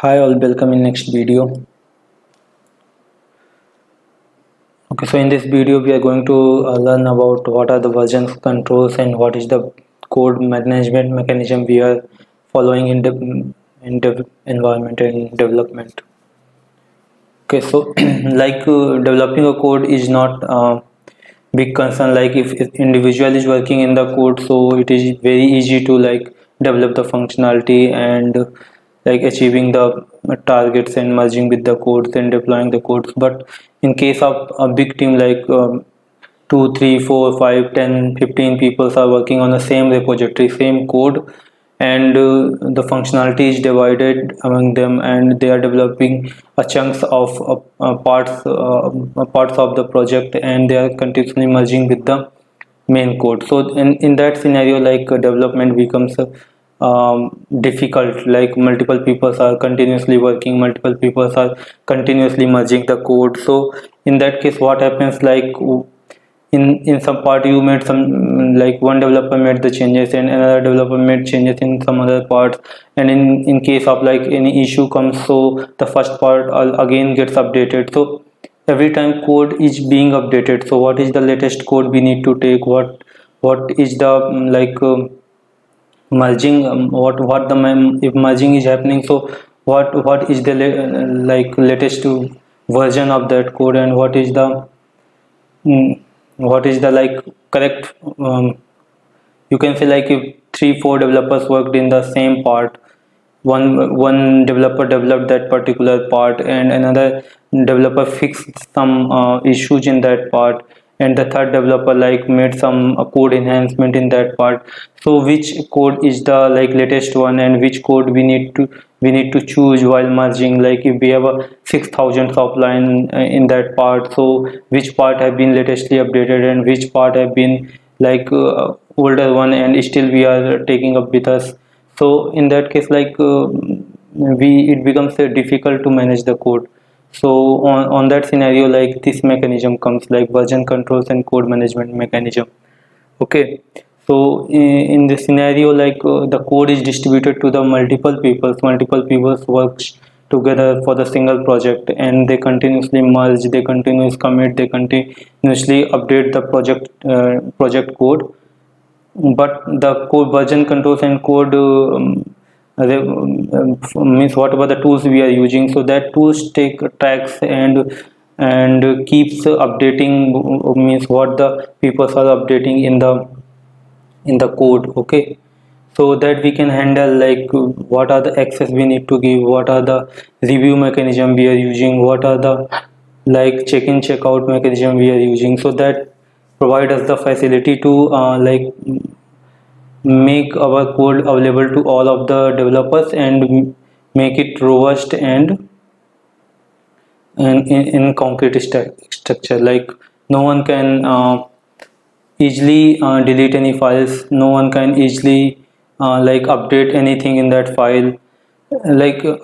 Hi all, welcome in next video. Okay, so in this video we are going to learn about what are the version controls and what is the code management mechanism we are following in the environment and development. Okay, so developing a code is not big concern. Like if individual is working in the code, so it is very easy to like develop the functionality and like achieving the targets and merging with the codes and deploying the codes. But in case of a big team like 2, 3, 4, 5, 10, 15 people are working on the same repository, same code, and the functionality is divided among them, and they are developing a chunks of parts of the project, and they are continuously merging with the main code. So in that scenario, like development becomes difficult. Like multiple people are continuously working, multiple people are continuously merging the code. So in that case, what happens, like in some part you made some, like one developer made the changes and another developer made changes in some other parts, and in case of like any issue comes, so the first part again gets updated. So every time code is being updated, so what is the latest code we need to take, what is the merging, if merging is happening, so what is the latest version of that code, and what is the like correct, you can say, like if 3 4 developers worked in the same part, one developer developed that particular part and another developer fixed some issues in that part, and the third developer like made some code enhancement in that part. So which code is the like latest one, and which code we need to choose while merging? Like if we have a 6,000 of line in that part, so which part have been latestly updated and which part have been older one and still we are taking up with us. So in that case, we it becomes difficult to manage the code. So on that scenario, like this mechanism comes, like version controls and code management mechanism. Okay, so in this scenario, the code is distributed to the multiple peoples works together for the single project, and they continuously merge, they continuously commit, they continuously update the project code. But the code version controls and code means whatever the tools we are using, so that tools take tracks and keeps updating, means what the people are updating in the code. Okay, so that we can handle like what are the access we need to give, what are the review mechanism we are using, what are the like check in check out mechanism we are using, so that provide us the facility to make our code available to all of the developers and make it robust and in concrete structure. Like no one can easily delete any files, no one can easily update anything in that file.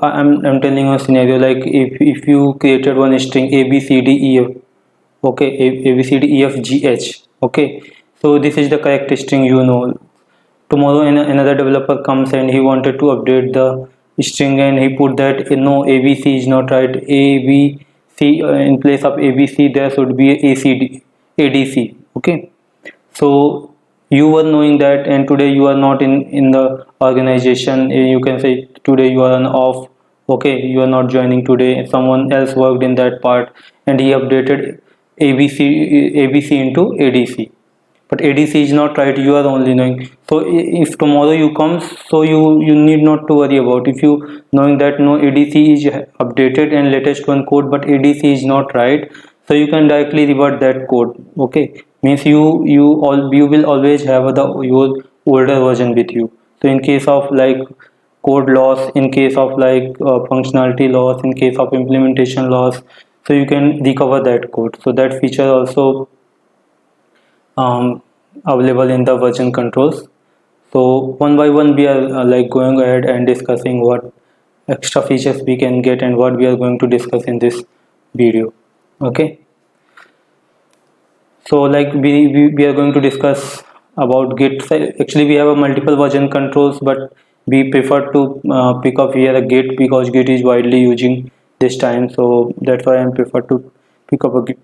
I'm telling you a scenario, like if you created one string a b c d e f, okay, a b c d e f g h, okay, so this is the correct string, tomorrow another developer comes and he wanted to update the string and he put that no, abc is not right, abc, in place of abc there should be adc. Okay, so you were knowing that, and today you are not in the organization, you can say today you are on off. Okay, you are not joining today, someone else worked in that part and he updated abc into adc, but adc is not right, you are only knowing. So if tomorrow you come, so you need not to worry about, if you knowing that no, adc is updated and latest one code, but adc is not right, so you can directly revert that code. Okay, means you will always have the your older version with you. So in case of like code loss, in case of functionality loss, in case of implementation loss, so you can recover that code. So that feature also available in the version controls. So one by one we are going ahead and discussing what extra features we can get and what we are going to discuss in this video. Okay, so we are going to discuss about git. Actually we have a multiple version controls, but we prefer to pick up here a Git because Git is widely using this time, so that's why I prefer to pick up a Git.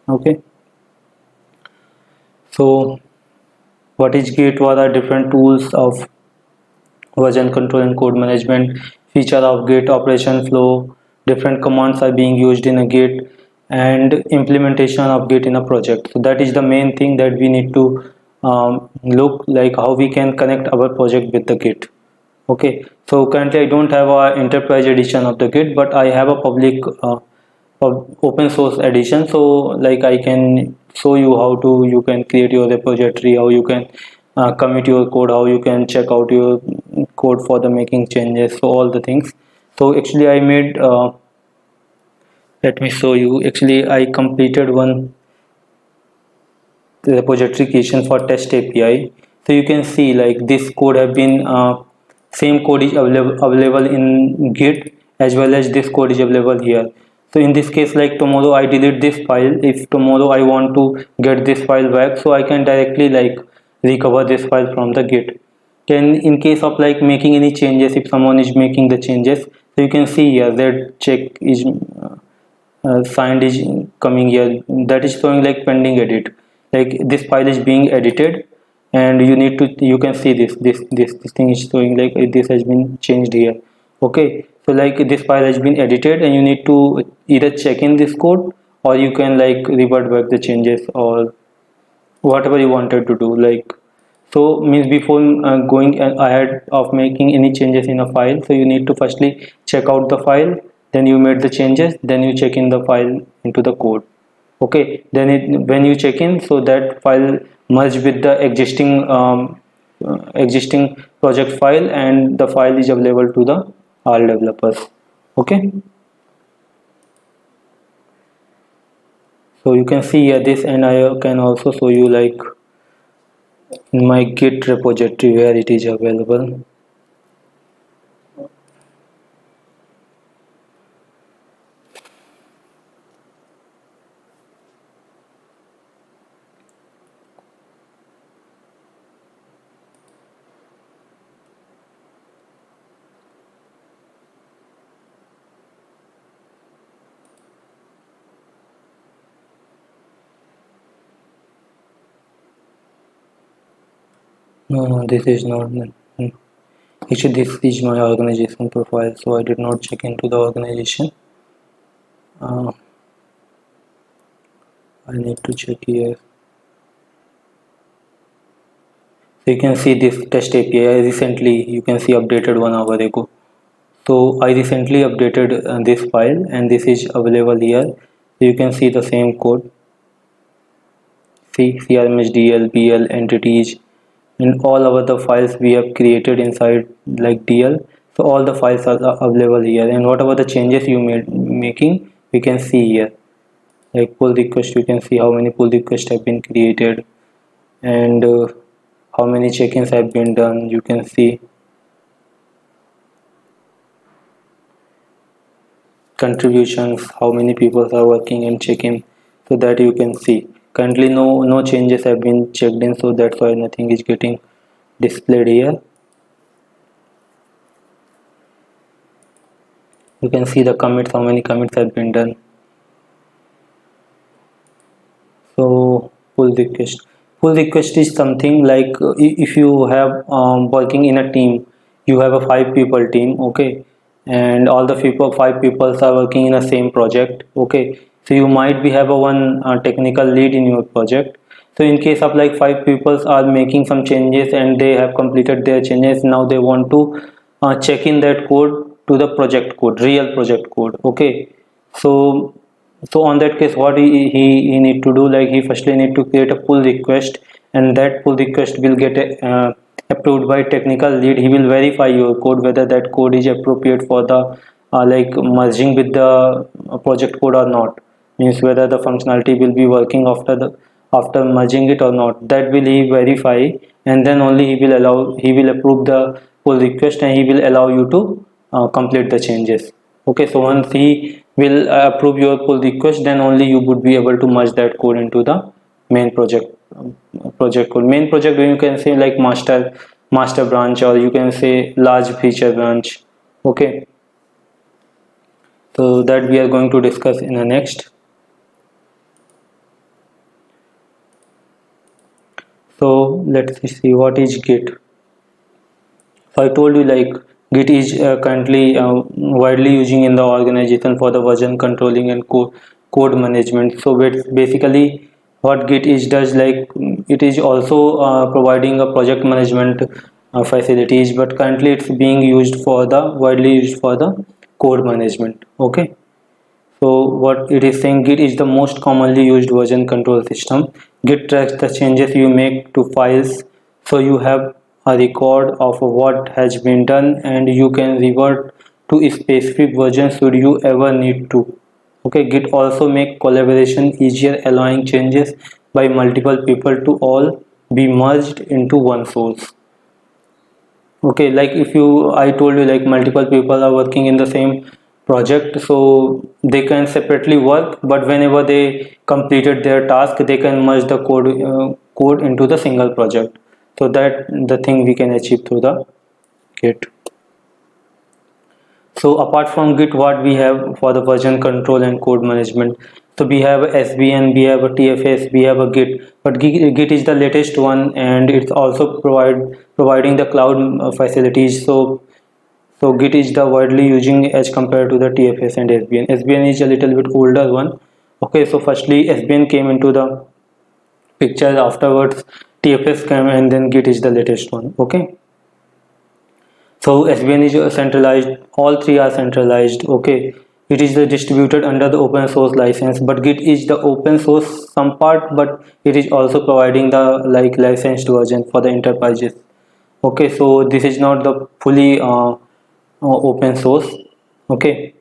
Okay, so what is Git? What are different tools of version control and code management, feature of Git operation flow, different commands are being used in a Git, and implementation of Git in a project. So that is the main thing that we need to look like how we can connect our project with the Git. Okay, so currently I don't have a enterprise edition of the Git, but I have a public open source edition. So like I can show you how to you can create your repository, how you can commit your code, how you can check out your code for the making changes, so all the things. So actually I made let me show you. Actually I completed one repository creation for test API. So you can see like this code have been same code is available in Git as well as this code is available here. So in this case, like tomorrow I delete this file. If tomorrow I want to get this file back, so I can directly like recover this file from the Git. Then in case of like making any changes, if someone is making the changes, so you can see here that check is signed is coming here, that is showing like pending edit, like this file is being edited, and you need to you can see this thing is showing like this has been changed here. Okay, so like this file has been edited and you need to either check in this code, or you can like revert back the changes or whatever you wanted to do. Like, so means before going ahead of making any changes in a file, so you need to firstly check out the file, then you made the changes, then you check in the file into the code. Okay, then when you check in, so that file merge with the existing project file, and the file is available to the all developers. Okay, so you can see here this, and I can also show you like in my Git repository where it is available. No, this is not. Actually, this is my organization profile, so I did not check into the organization. Uh, I need to check here. So you can see this test API. I recently, you can see updated 1 hour ago. So I recently updated this file, and this is available here. So you can see the same code. See CRMH, DL, BL entities, and all of the files we have created inside like DL. So all the files are available here, and whatever the changes you made making, we can see here. Like pull request, you can see how many pull requests have been created, and how many check-ins have been done. You can see contributions, how many people are working and check-in, so that you can see. Currently no changes have been checked in, so that's why nothing is getting displayed here. You can see the commits, how many commits have been done. So pull request is something like if you have working in a team, you have a 5 people team. Okay, and all the people 5 people are working in the same project. Okay, so you might be have a one technical lead in your project. So in case of like 5 people are making some changes and they have completed their changes, now they want to check in that code to the project code, real project code. Okay, so on that case, what he need to do, like he firstly need to create a pull request, and that pull request will get approved by technical lead. He will verify your code whether that code is appropriate for the like merging with the project code or not, means whether the functionality will be working after merging it or not. That will he verify, and then only he will approve the pull request, and he will allow you to complete the changes. Okay, so once he will approve your pull request, then only you would be able to merge that code into the main project code. Main project, you can say like master branch, or you can say large feature branch. Okay, so that we are going to discuss in the next. So let's see what is Git. So I told you like Git is currently widely using in the organization for the version controlling and code management. So basically what Git is does, like it is also providing a project management facilities, but currently it's being used for the widely used for the code management. Okay. So what it is saying, Git is the most commonly used version control system. Git tracks the changes you make to files, so you have a record of what has been done and you can revert to a specific version should you ever need to. Okay, Git also make collaboration easier, allowing changes by multiple people to all be merged into one source. Okay, like if you, I told you like multiple people are working in the same project, so they can separately work, but whenever they completed their task they can merge the code into the single project. So that the thing we can achieve through the Git. So apart from Git, what we have for the version control and code management? So we have SVN, we have a TFS, we have a Git, but Git is the latest one, and it's also providing the cloud facilities. So Git is the widely using as compared to the TFS and SVN. SVN is a little bit older one. Okay, so firstly SVN came into the picture, afterwards TFS came, and then Git is the latest one. Okay. So SVN is centralized, all three are centralized. Okay, it is distributed under the open source license, but Git is the open source some part, but it is also providing the like licensed version for the enterprises. Okay, so this is not the fully open source. Okay,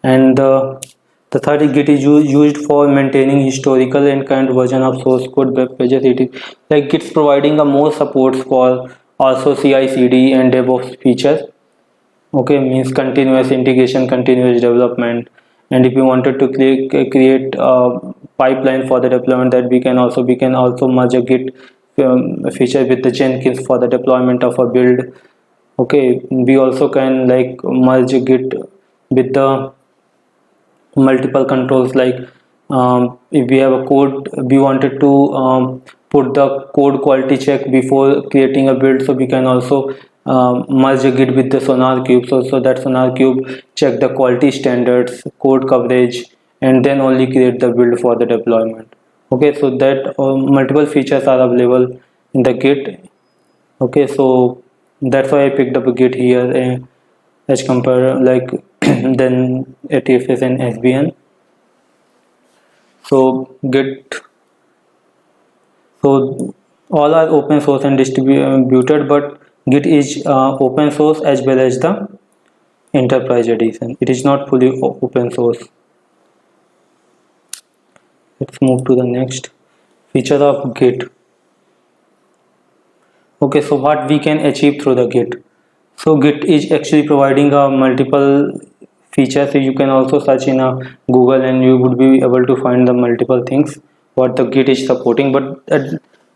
and the third is Git is used for maintaining historical and current version of source code web pages. It is like Git's providing a more supports for also CI/CD and DevOps features. Okay, means continuous integration, continuous development, and if you wanted to create a pipeline for the deployment, that we can also merge a Git feature with the Jenkins for the deployment of a build. Okay, we also can like merge Git with the multiple controls, like if we have a code, we wanted to put the code quality check before creating a build, so we can also merge a Git with the Sonar Cube, so that Sonar Cube check the quality standards, code coverage, and then only create the build for the deployment. Okay, so that multiple features are available in the Git. Okay, so that's why I picked up a Git here, as compare like then ATFS and SVN. So Git, so all are open source and distributed, but Git is open source as well as the enterprise edition. It is not fully open source. Let's move to the next feature of Git. Okay, so what we can achieve through the Git. So Git is actually providing a multiple features. So you can also search in a Google and you would be able to find the multiple things what the Git is supporting. But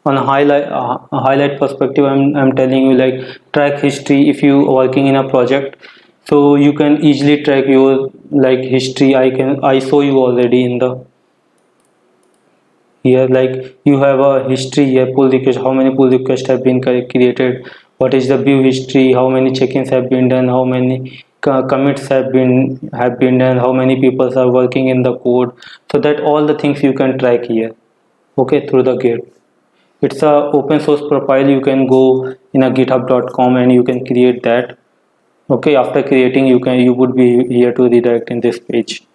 on a highlight perspective, I'm telling you like track history. If you are working in a project, so you can easily track your like history. I saw you already in the here, like you have a history here, pull request, how many pull requests have been created, what is the view history, how many check-ins have been done, how many commits have been done, how many people are working in the code. So that all the things you can track here. Okay, through the Git. It's a open source profile. You can go in a github.com and you can create that. Okay, after creating, you would be here to redirect in this page.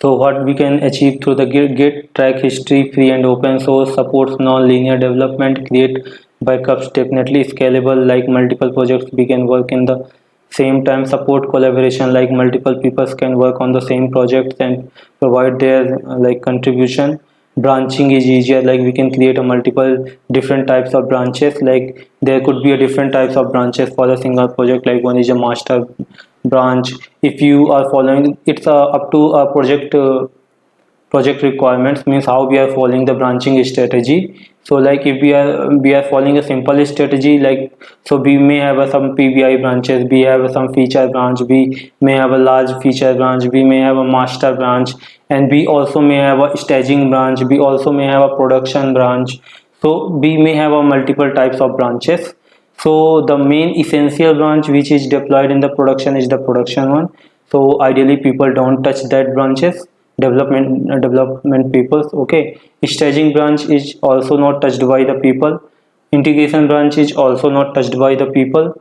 So what we can achieve through the Git track history, free and open source, supports non-linear development, create backups, definitely scalable, like multiple projects we can work in the same time, support collaboration, like multiple people can work on the same projects and provide their like contribution. Branching is easier, like we can create a multiple different types of branches, like there could be a different types of branches for a single project, like one is a master branch. If you are following, it's up to a project requirements, means how we are following the branching strategy. So like if we are following a simple strategy, like, so we may have some PBI branches, we have some feature branch, we may have a large feature branch, we may have a master branch, and we also may have a staging branch, we also may have a production branch. So we may have a multiple types of branches. So the main essential branch which is deployed in the production is the production one. So ideally people don't touch that branches, development people. Okay, staging branch is also not touched by the people, integration branch is also not touched by the people.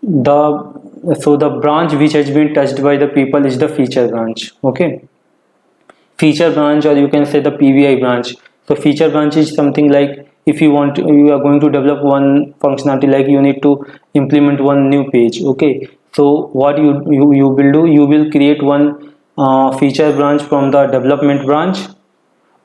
The branch which has been touched by the people is the feature branch. Okay, feature branch, or you can say the PBI branch. So feature branch is something like, if you are going to develop one functionality, like you need to implement one new page. Okay, so what you will do, you will create one feature branch from the development branch,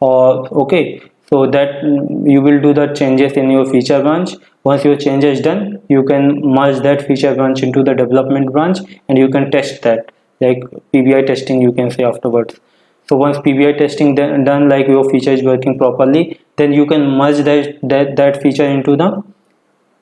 or okay, so that you will do the changes in your feature branch. Once your change is done, you can merge that feature branch into the development branch, and you can test that, like PBI testing you can say afterwards. So once PBI testing done, like your feature is working properly, then you can merge that feature into the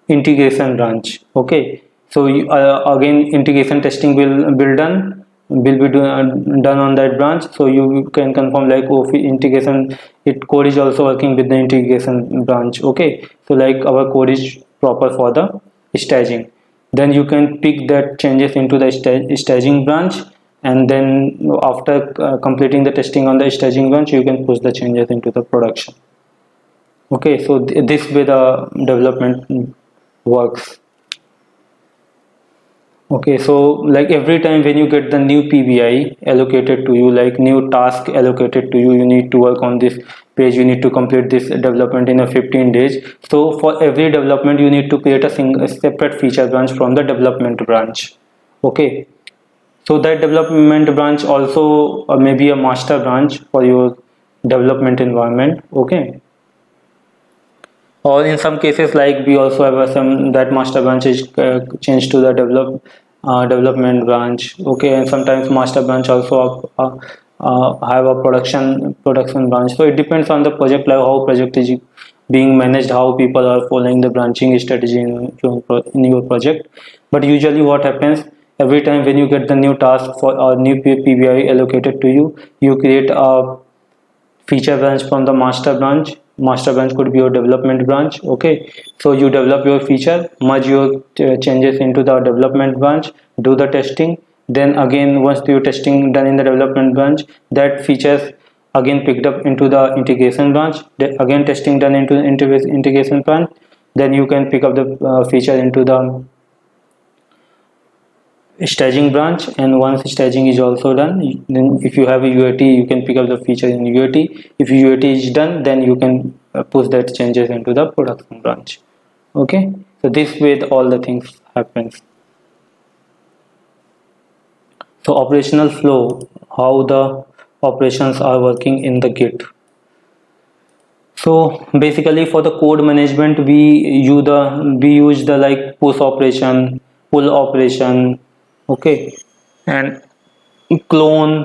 integration branch. Okay, so again integration testing will be done on that branch, so you can confirm like, oh, integration, it code is also working with the integration branch. Okay, so like our code is proper for the staging, then you can pick that changes into the staging branch, and then after completing the testing on the staging branch, you can push the changes into the production. Okay, so this way the development works. Okay, so like every time when you get the new PBI allocated to you, like new task allocated to you, you need to work on this page, you need to complete this development in a 15 days. So for every development, you need to create a separate feature branch from the development branch. Okay, so that development branch also may be a master branch for your development environment. Okay, or in some cases, like we also have some that master branch is changed to the development branch. Okay, and sometimes master branch also have a production branch. So it depends on the project, like how project is being managed, how people are following the branching strategy in your project. But usually what happens, every time when you get the new task for a new PBI allocated to you, you create a feature branch from the master branch could be your development branch. Okay, so you develop your feature, merge your changes into the development branch, do the testing, then again once your testing done in the development branch, that features again picked up into the integration branch, again testing done into integration branch, then you can pick up the feature into the staging branch. And once staging is also done, then if you have a UAT, you can pick up the feature in UAT. If UAT is done, then you can push that changes into the production branch. Okay, so this way all the things happens. So operational flow, how the operations are working in the Git. So basically for the code management, we use the like push operation, pull operation. Okay, and clone.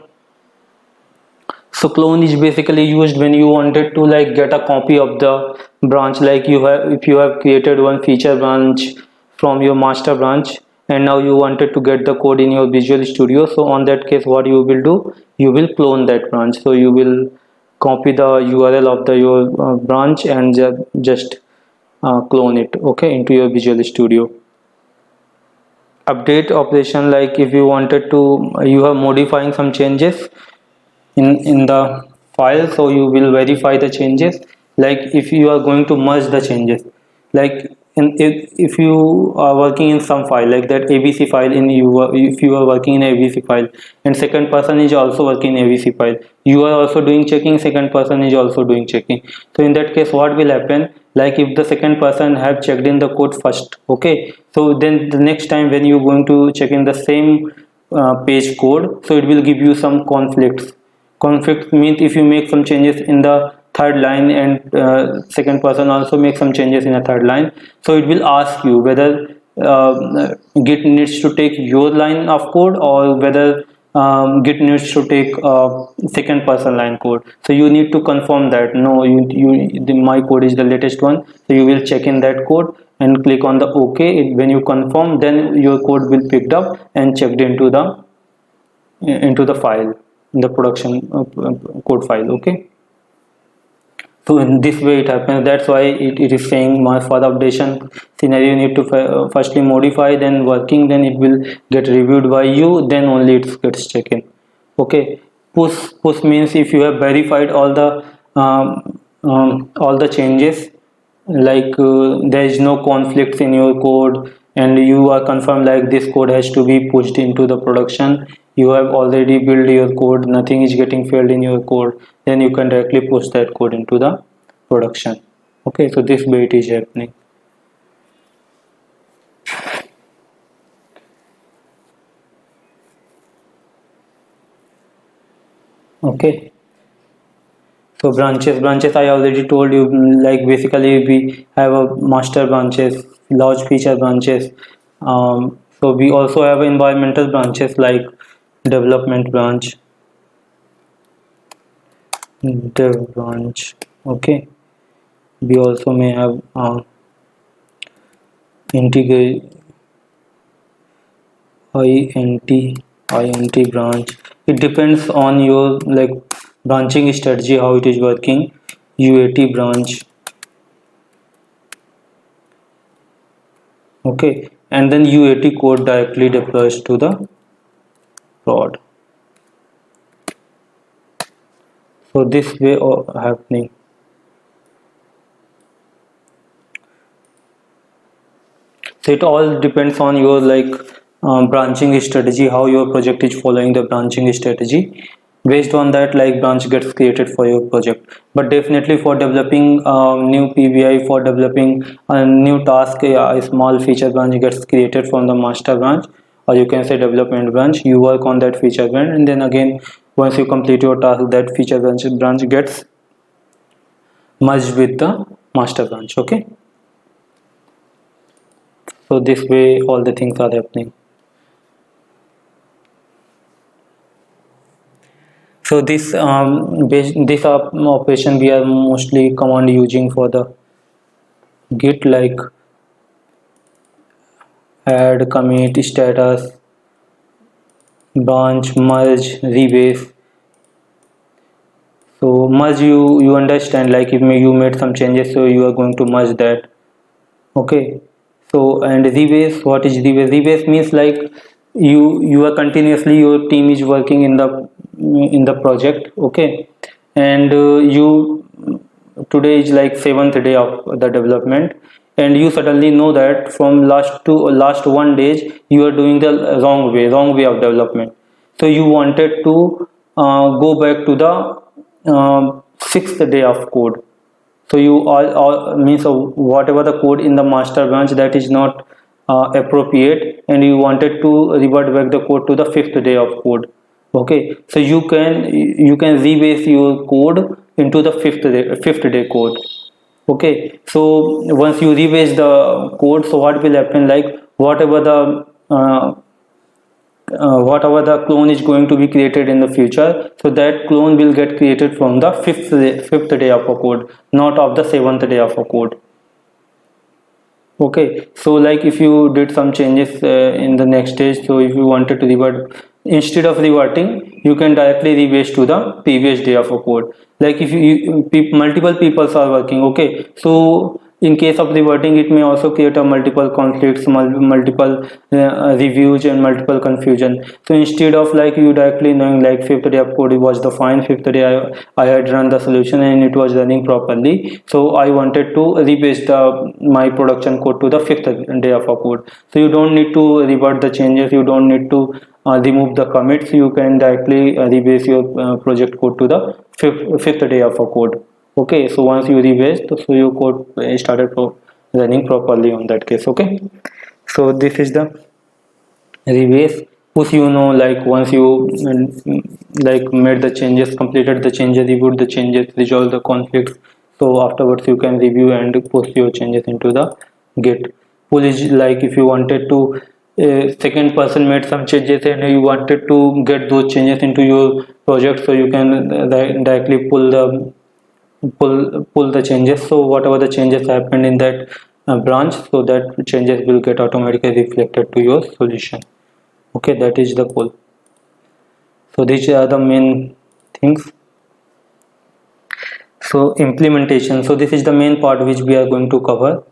So clone is basically used when you wanted to like get a copy of the branch, like you have, if you have created one feature branch from your master branch, and now you wanted to get the code in your Visual Studio. So on that case, what you will do, you will clone that branch. So you will copy the URL of the your branch, and just clone it, okay, into your Visual Studio. Update operation, like if you wanted to, you are modifying some changes in the file, so you will verify the changes. Like if you are going to merge the changes, like if you are working in some file, like that ABC file, if you are working in ABC file, and second person is also working in ABC file, you are also doing checking, second person is also doing checking. So in that case, what will happen, like if the second person have checked in the code first, okay, so then the next time when you going to check in the same page code, so it will give you some conflicts. Conflict means if you make some changes in the third line, and second person also make some changes in the third line, so it will ask you whether Git needs to take your line of code, or whether Git needs to take second person line code. So you need to confirm that no, my code is the latest one. So you will check in that code and click on the OK. When you confirm, then your code will picked up and checked into the file, in the production code file. Okay, so in this way it happens. That's why it is saying for the updation scenario you need to firstly modify, then working, then it will get reviewed by you, then only it gets checked. Okay, push means if you have verified all the changes, like there is no conflicts in your code, and you are confirmed like this code has to be pushed into the production, you have already built your code, nothing is getting failed in your code, then you can directly push that code into the production. Okay, so this way it is happening. Okay, so branches I already told you, like basically we have a master branches, large feature branches. So we also have environmental branches like development branch, dev branch. Okay, we also may have integrate int branch. It depends on your like branching strategy, how it is working. UAT branch. Okay, and then UAT code directly deploys to the prod. So this way happening. So it all depends on your like branching strategy, how your project is following the branching strategy. Based on that, like branch gets created for your project. But definitely for developing new PBI, for developing a new task, a small feature branch gets created from the master branch, or you can say development branch. You work on that feature branch, and then again once you complete your task, that feature branch gets merged with the master branch. Okay, so this way all the things are happening. So this operation we are mostly command using for the git, like add, commit, status, branch, merge, rebase. So merge, you understand, like if you made some changes, so you are going to merge that. Okay, so and rebase, what is rebase? Rebase means like you are continuously, your team is working in the project. Okay, and you today is like seventh day of the development, and you suddenly know that from last 1 days you are doing the wrong way of development. So you wanted to go back to the sixth day of code. So you all means whatever the code in the master branch that is not appropriate, and you wanted to revert back the code to the fifth day of code. Okay, so you can rebase your code into the fifth day code. Okay, so once you rebase the code, so what will happen, like whatever the clone is going to be created in the future, so that clone will get created from the fifth day of a code, not of the seventh day of a code. Okay, so like if you did some changes in the next stage, so if you wanted to revert, instead of reverting, you can directly rebase to the previous day of a code. Like if multiple people are working. Okay, so in case of reverting, it may also create a multiple conflicts, multiple reviews and multiple confusion. So instead of like you directly knowing like fifth day of code was the fine, fifth day I had run the solution and it was running properly, so I wanted to rebase my production code to the fifth day of a code. So you don't need to revert the changes, you don't need to remove the commits, you can directly rebase your project code to the fifth day of a code. Okay, so once you rebased, so your code started running properly on that case. Okay, so this is the rebase. Push, like once you like made the changes, completed the changes, reviewed the changes, resolve the conflicts, so afterwards you can review and post your changes into the git. pull is like if you wanted to second person made some changes and you wanted to get those changes into your project, so you can directly pull the changes. So whatever the changes happened in that branch, so that changes will get automatically reflected to your solution. Okay, that is the pull. So these are the main things. So implementation, so this is the main part which we are going to cover.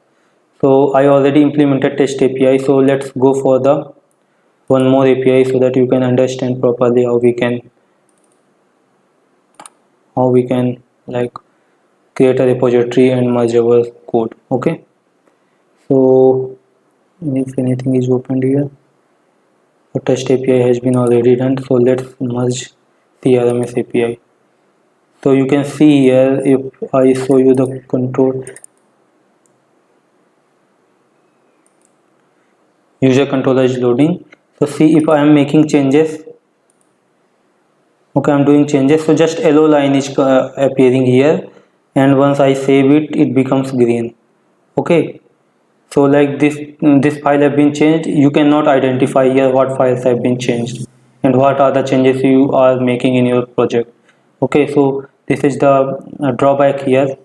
So I already implemented test API, so let's go for the one more API so that you can understand properly how we can like create a repository and merge our code. Okay, so if anything is opened here, the test API has been already done, so let's merge the RMS API. So you can see here, if I show you the control user controller is loading. So see, if I am making changes, okay, I'm doing changes, so just yellow line is appearing here, and once I save it, it becomes green. Okay, so like this file have been changed. You cannot identify here what files have been changed and what are the changes you are making in your project. Okay, so this is the drawback here.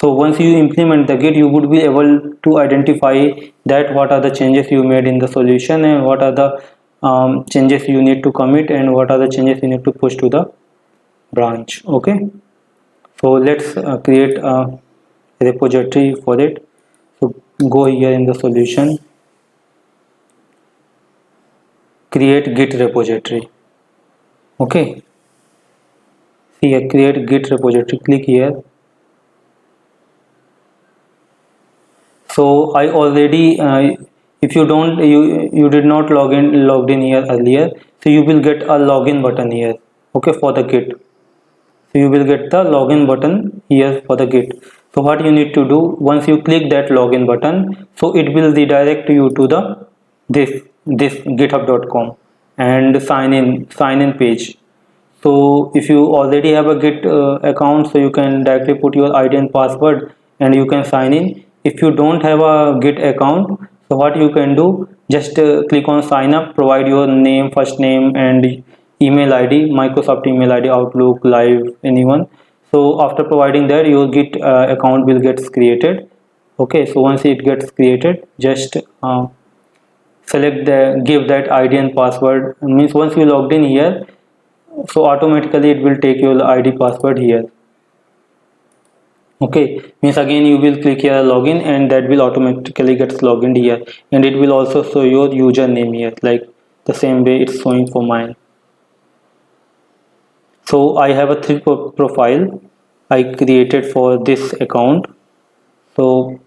So once you implement the git, you would be able to identify that what are the changes you made in the solution and what are the changes you need to commit and what are the changes you need to push to the branch. Okay, so let's create a repository for it. So go here in the solution, create git repository. Okay, see here, create git repository, click here. So I already if you don't you did not logged in here earlier, so you will get a login button here. Okay, for the git, so you will get the login button here for the git. So what you need to do, once you click that login button, so it will redirect you to the this github.com and sign in page. So if you already have a git account, so you can directly put your ID and password and you can sign in. If you don't have a git account, so what you can do, just click on sign up, provide your name, first name and email ID, Microsoft email ID, Outlook, Live, anyone. So after providing that, your git account will get created. Okay, so once it gets created, just select the give that ID and password. Means once you logged in here, so automatically it will take your ID password here. Okay, means again you will click here login and that will automatically gets logged in here, and it will also show your username here like the same way it's showing for mine. So I have a three profile I created for this account, so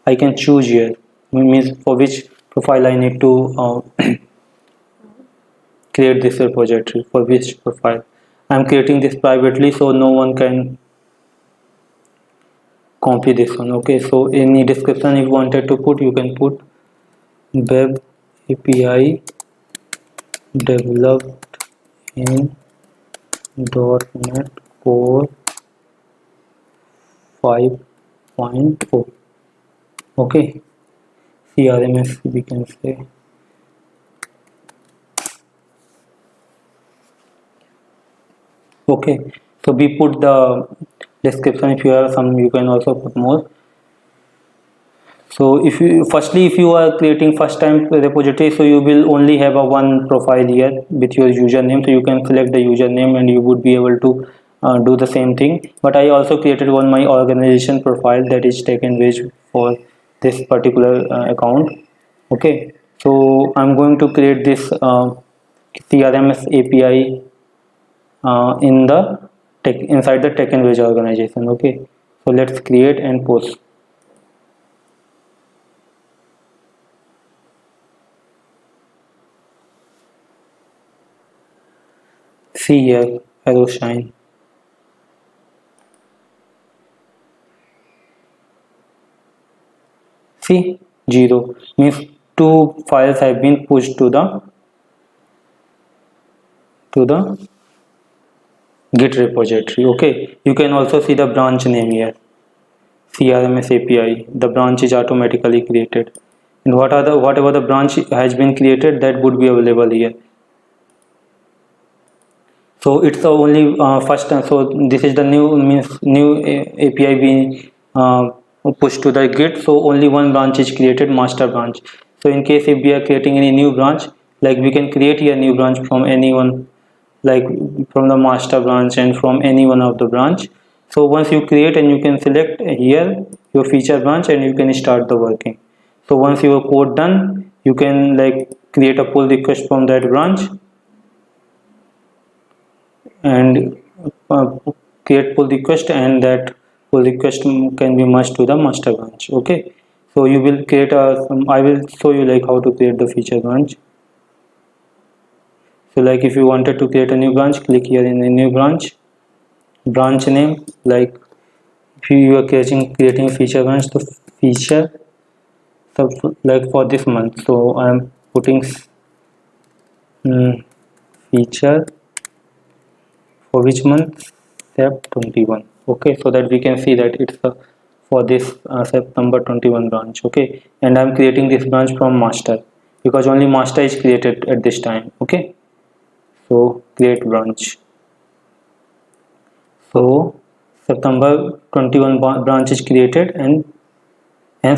I can choose here, means for which profile I need to create this repository, for which profile I'm creating this privately so no one can copy this one. Okay, so any description if you wanted to put, you can put web API developed in .NET Core 5.0. Okay, CRMS we can say. Okay, so we put the description. If you have some, you can also put more. So if you firstly, if you are creating first time repository, so you will only have a one profile here with your username, so you can select the username and you would be able to do the same thing. But I also created one my organization profile, that is TechEnrage, for this particular account. Okay, so I'm going to create this CRMS API in the inside the TechEnrage organization. Okay, so let's create and post. See here, arrow shine. See, 0 means two files have been pushed to the Git repository. Okay, you can also see the branch name here. CRMS API, the branch is automatically created. And whatever the branch has been created, that would be available here. So it's the only first time. So this is the new API being pushed to the Git. So only one branch is created, master branch. So in case if we are creating any new branch, like we can create here new branch from anyone, like from the master branch and from any one of the branch. So once you create, and you can select here your feature branch, and you can start the working. So once your code done, you can like create a pull request from that branch, and create pull request, and that pull request can be merged to the master branch. Okay, so you will create a I will show you like how to create the feature branch. So like if you wanted to create a new branch, click here in the new branch name. Like if you are creating feature branch, the feature, so like for this month, so I am putting feature for which month? Sep 21. Okay, so that we can see that it's for this September 21 branch. Okay, and I'm creating this branch from master, because only master is created at this time. Okay, so create branch. So September 21 branch is created and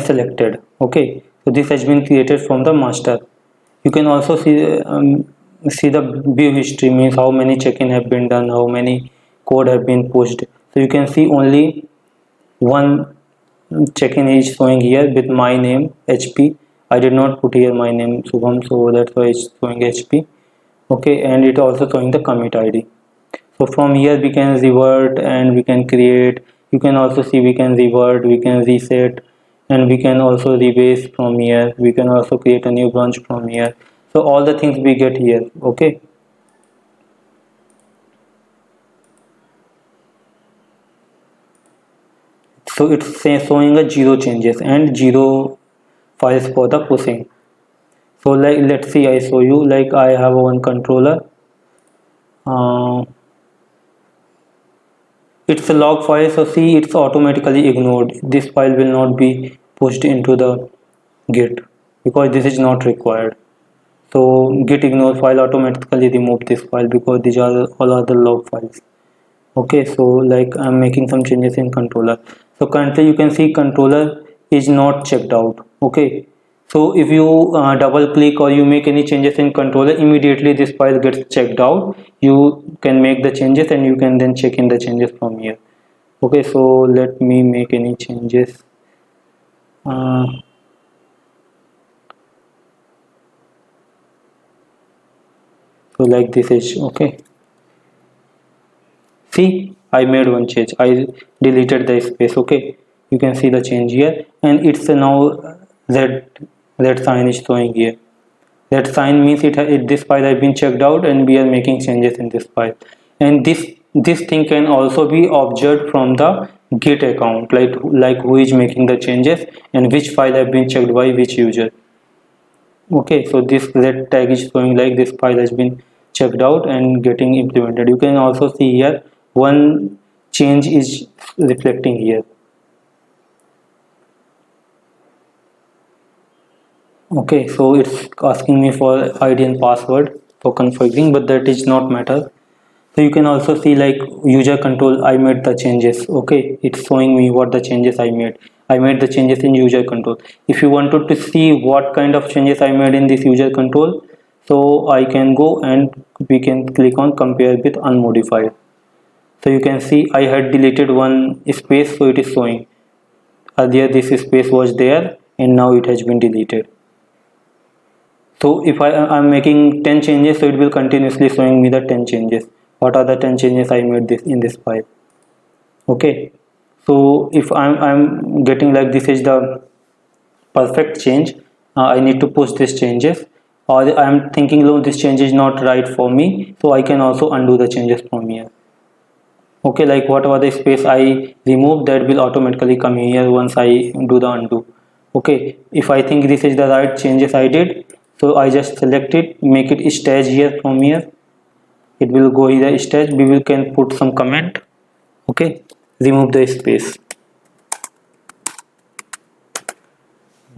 selected. Okay, so this has been created from the master. You can also see the view history, means how many check-in have been done, how many code have been pushed. So you can see only one check-in is showing here with my name HP. I did not put here my name Subham, so that's why it's showing HP. Okay, and it also showing the commit ID. So from here we can revert and we can create. You can also see we can revert, we can reset, and we can also rebase from here. We can also create a new branch from here. So all the things we get here. Okay, so it's showing a zero changes and zero files for the pushing. So like let's see, I show you, like I have one controller. uh, it's a log file, so see it's automatically ignored. This file will not be pushed into the git because this is not required. So git ignore file automatically remove this file because these are all other log files. Okay, so like I'm making some changes in controller. So currently you can see controller is not checked out. Okay, so if you double click or you make any changes in controller, immediately this file gets checked out. You can make the changes and you can then check in the changes from here. Okay, so let me make any changes. uh, so like this is okay. See, I made one change. I deleted the space. Okay, you can see the change here, and it's now that sign is showing here. That sign means this file has been checked out, and we are making changes in this file. And this thing can also be observed from the Git account, like who is making the changes and which file have been checked by which user. Okay, so this red tag is showing like this file has been checked out and getting implemented. You can also see here one change is reflecting here. Okay, so it's asking me for ID and password for configuring, but that is not matter. So you can also see like user control, I made the changes. Okay, it's showing me what the changes I made the changes in user control. If you wanted to see what kind of changes I made in this user control, so I can go and we can click on compare with unmodified. So you can see I had deleted one space, so it is showing earlier this space was there and now it has been deleted. So if I'm making 10 changes, so it will continuously showing me the 10 changes. What are the 10 changes I made this in this file? Okay, so if I'm getting like this is the perfect change, I need to push these changes, or I'm thinking no, this change is not right for me, so I can also undo the changes from here. Okay, like whatever the space I remove, that will automatically come here once I do the undo. Okay, if I think this is the right changes I did, so I just select it, make it stage here from here. It will go here stage. We will can put some comment. Okay, remove the space.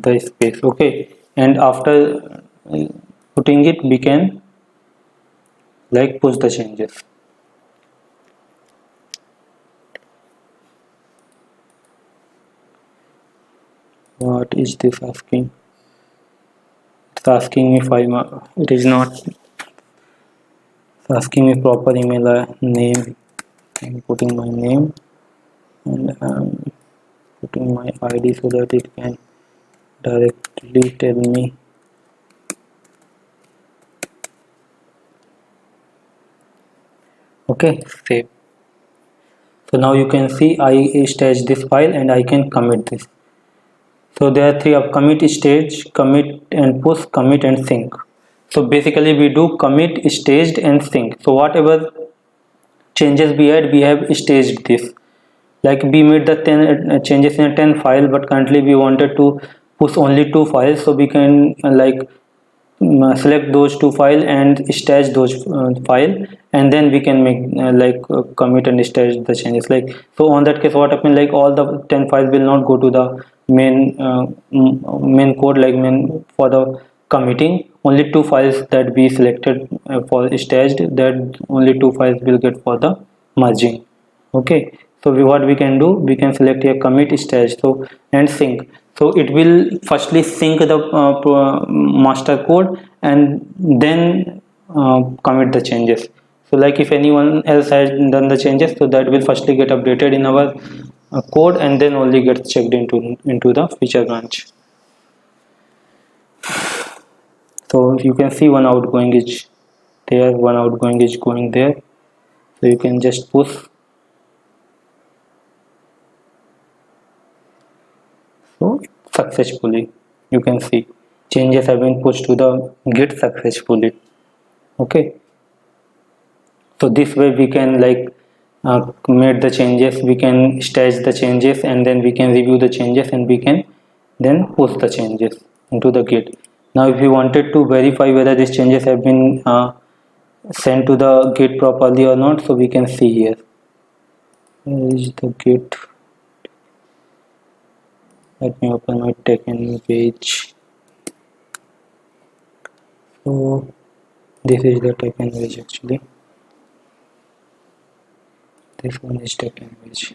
the space. Okay, and after putting it, we can like push the changes. What is this asking? It's asking me if it is not asking me proper email name. I'm putting my name and I'm putting my ID so that it can directly tell me. Okay, save. So now you can see I stage this file and I can commit this. So there are three of commit stage, commit and push, commit and sync. So basically we do commit, staged and sync. So whatever changes we had, we have staged this. Like we made the 10 changes in a 10 file, but currently we wanted to push only 2 files, so we can select those 2 files and stage those file, and then we can make commit and stage the changes. Like, so on that case what happened, like all the 10 files will not go to the main code, like main for the committing. Only 2 files that we selected for staged, that only 2 files will get for the merging. Okay, so what we can do, we can select a commit stage, so and sync. So it will firstly sync the master code and then commit the changes. So like if anyone else has done the changes, so that will firstly get updated in our code and then only gets checked into the feature branch. So you can see one outgoing is there, one outgoing is going there, so you can just push. So successfully, you can see changes have been pushed to the git successfully. Okay, so this way we can make the changes, we can stage the changes, and then we can review the changes, and we can then push the changes into the git. Now if we wanted to verify whether these changes have been sent to the git properly or not, so we can see here. Where is the git? Let me open my Tekken page. So this is the Tekken page actually. This one is Tekken page.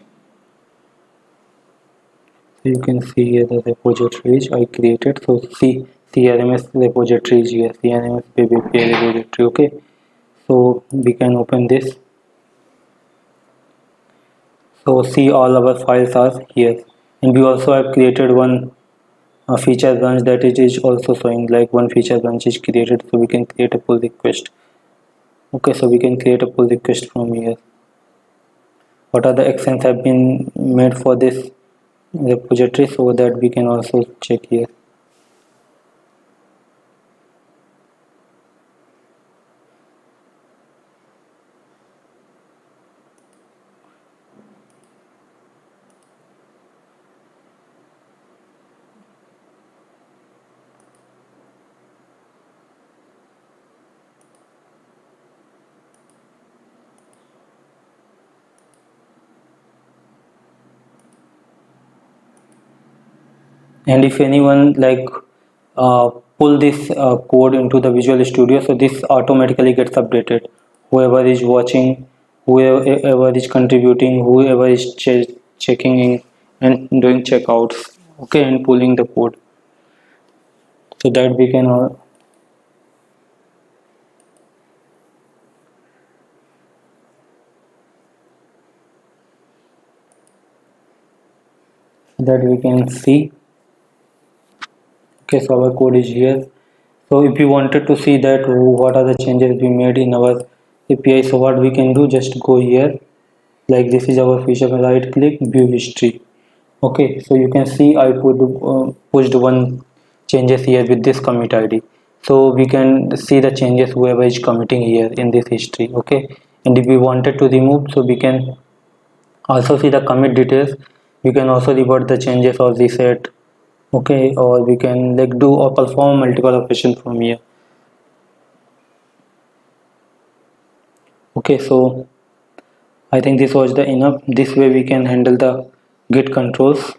So you can see here the repositories I created. So see CRMS repositories here, CRMS PBPA repository. Okay, so we can open this. So see all our files are here, and we also have created one feature branch that it is also showing, like one feature branch is created, so we can create a pull request. Okay, so we can create a pull request from here. What are the actions have been made for this repository, so that we can also check here. And if anyone pull this code into the Visual Studio, so this automatically gets updated. Whoever is watching, whoever is contributing, whoever is checking in and doing checkouts, okay, and pulling the code, so that we can see. Okay, so our code is here. So if you wanted to see that what are the changes we made in our API, so what we can do, just go here. Like this is our feature, right click, view history. Okay, so you can see I pushed one changes here with this commit ID, so we can see the changes whoever is committing here in this history. Okay, and if we wanted to remove, so we can also see the commit details. We can also revert the changes or reset. Okay, or we can like do or perform multiple operations from here. Okay, so I think this was the enough. This way we can handle the git controls.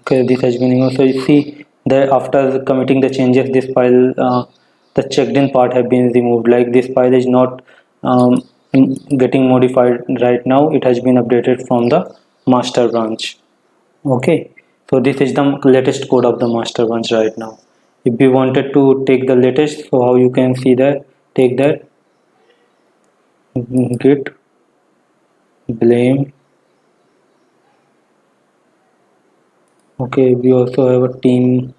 Okay, this has been removed. So you see that after committing the changes, this file, the checked in part have been removed. Like this file is not um, getting modified right now. It has been updated from the master branch. Okay, so this is the latest code of the master branch right now. If we wanted to take the latest, so how you can see that, take that git blame. Okay, we also have a team.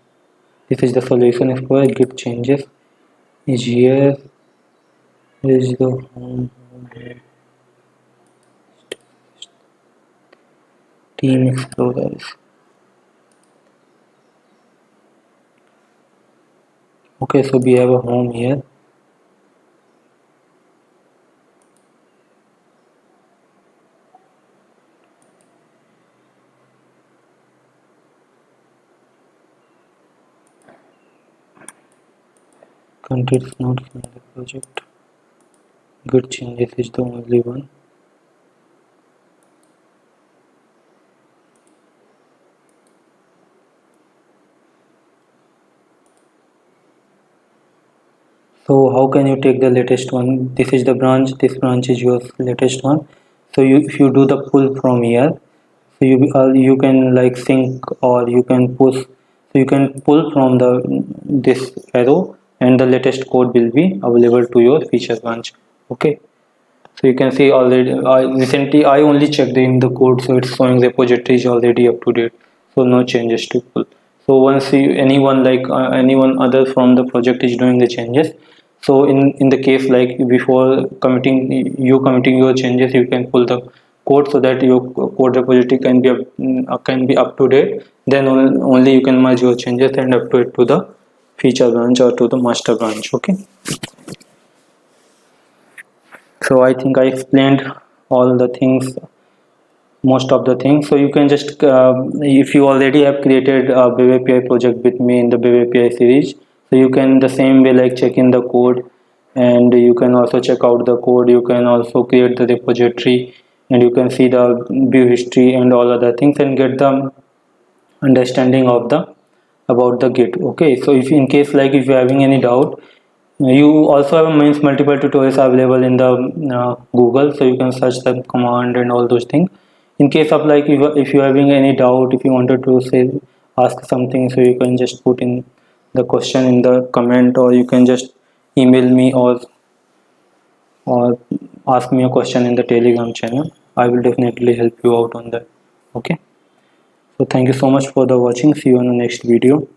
This is the solution square. Git changes is here. Is the home team explorers. Okay, so we have a home here. Country is not from the project. Git changes is the only one. So how can you take the latest one? This is the branch. This branch is your latest one. So if you do the pull from here, so you can like sync or you can push. So you can pull from the this arrow, and the latest code will be available to your feature branch. Okay. So you can see already. I only checked in the code, so it's showing the repository is already up to date. So no changes to pull. So once anyone like anyone other from the project is doing the changes, so in the case like before committing your changes, you can pull the code so that your code repository can be up to date. Then only you can merge your changes and update to the feature branch or to the master branch. Okay. So I think I explained all the things, most of the things. So you can just if you already have created a web API project with me in the web API series, so you can the same way like check in the code, and you can also check out the code. You can also create the repository, and you can see the view history and all other things, and get the understanding of the about the git. Okay, so if in case like if you're having any doubt, you also have means multiple tutorials available in the Google, so you can search the command and all those things. In case of like if you're having any doubt, if you wanted to say ask something, so you can just put in the question in the comment, or you can just email me, or ask me a question in the Telegram channel. I will definitely help you out on that. Okay, so thank you so much for the watching. See you on the next video.